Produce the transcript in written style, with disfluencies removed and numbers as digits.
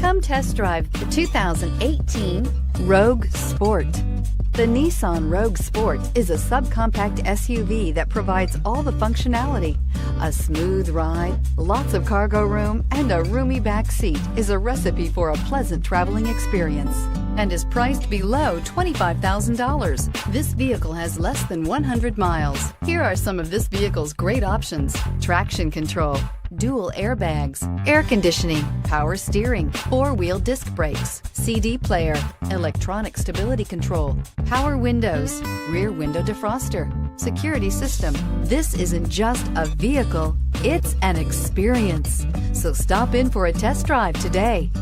Come test drive the 2018 Rogue Sport. The Nissan Rogue Sport is a subcompact SUV that provides all the functionality. A smooth ride, lots of cargo room, and a roomy back seat is a recipe for a pleasant traveling experience and is priced below $25,000. This vehicle has less than 100 miles. Here are some of this vehicle's great options: traction control, dual airbags, air conditioning, power steering, four-wheel disc brakes, CD player, electronic stability control, power windows, rear window defroster, security system. This isn't just a vehicle, it's an experience. So stop in for a test drive today.